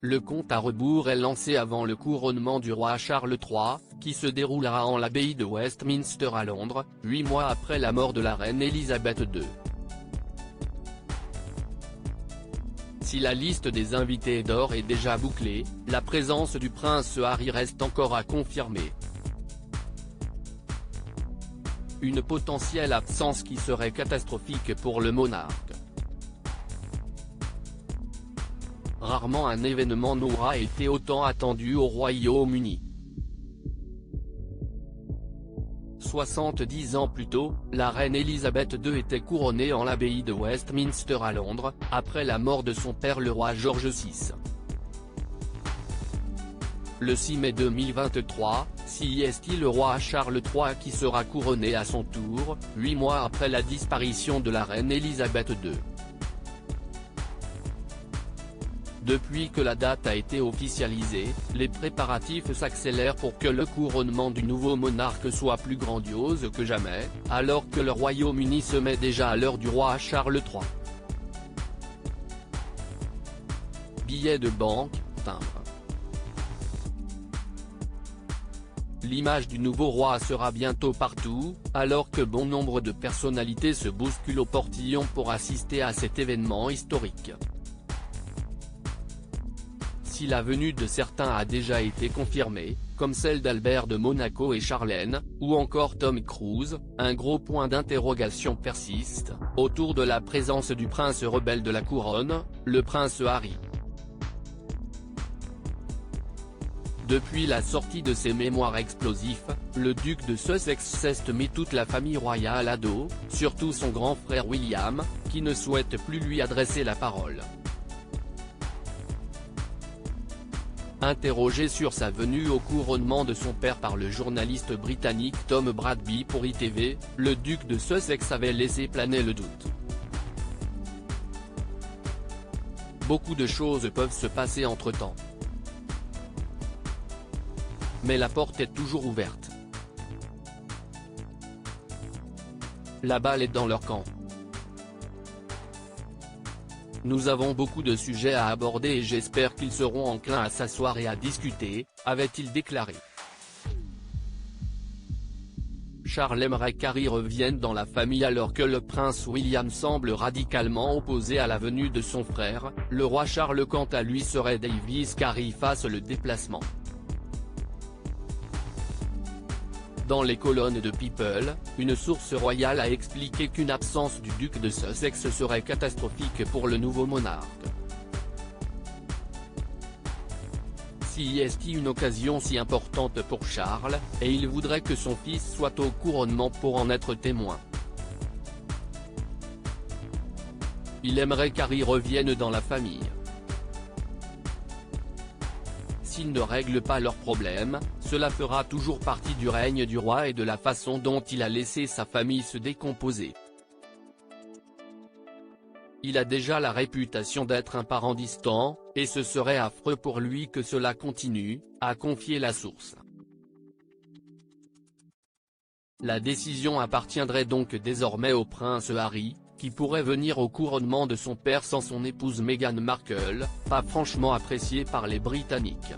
Le compte à rebours est lancé avant le couronnement du roi Charles III, qui se déroulera en l'abbaye de Westminster à Londres, 8 mois après la mort de la reine Elisabeth II. Si la liste des invités d'or est déjà bouclée, la présence du prince Harry reste encore à confirmer. Une potentielle absence qui serait catastrophique pour le monarque. Rarement un événement n'aura été autant attendu au Royaume-Uni. 70 ans plus tôt, la reine Elisabeth II était couronnée en l'abbaye de Westminster à Londres, après la mort de son père le roi George VI. Le 6 mai 2023, c'est le roi Charles III qui sera couronné à son tour, 8 mois après la disparition de la reine Elisabeth II. Depuis que la date a été officialisée, les préparatifs s'accélèrent pour que le couronnement du nouveau monarque soit plus grandiose que jamais, alors que le Royaume-Uni se met déjà à l'heure du roi Charles III. Billets de banque, timbres. L'image du nouveau roi sera bientôt partout, alors que bon nombre de personnalités se bousculent au portillon pour assister à cet événement historique. Si la venue de certains a déjà été confirmée, comme celle d'Albert de Monaco et Charlène, ou encore Tom Cruise, un gros point d'interrogation persiste, autour de la présence du prince rebelle de la couronne, le prince Harry. Depuis la sortie de ses mémoires explosifs, le duc de Sussex s'est mis toute la famille royale à dos, surtout son grand frère William, qui ne souhaite plus lui adresser la parole. Interrogé sur sa venue au couronnement de son père par le journaliste britannique Tom Bradby pour ITV, le duc de Sussex avait laissé planer le doute. Beaucoup de choses peuvent se passer entre-temps. Mais la porte est toujours ouverte. La balle est dans leur camp. Nous avons beaucoup de sujets à aborder et j'espère qu'ils seront enclins à s'asseoir et à discuter, avait-il déclaré. Charles aimerait qu'Harry revienne dans la famille alors que le prince William semble radicalement opposé à la venue de son frère, le roi Charles quant à lui serait d'avis qu'Harry fasse le déplacement. Dans les colonnes de People, une source royale a expliqué qu'une absence du duc de Sussex serait catastrophique pour le nouveau monarque. C'est une occasion si importante pour Charles, et il voudrait que son fils soit au couronnement pour en être témoin. Il aimerait qu'Harry revienne dans la famille. S'ils ne règlent pas leurs problèmes, cela fera toujours partie du règne du roi et de la façon dont il a laissé sa famille se décomposer. Il a déjà la réputation d'être un parent distant, et ce serait affreux pour lui que cela continue, a confié la source. La décision appartiendrait donc désormais au prince Harry, qui pourrait venir au couronnement de son père sans son épouse Meghan Markle, pas franchement appréciée par les Britanniques.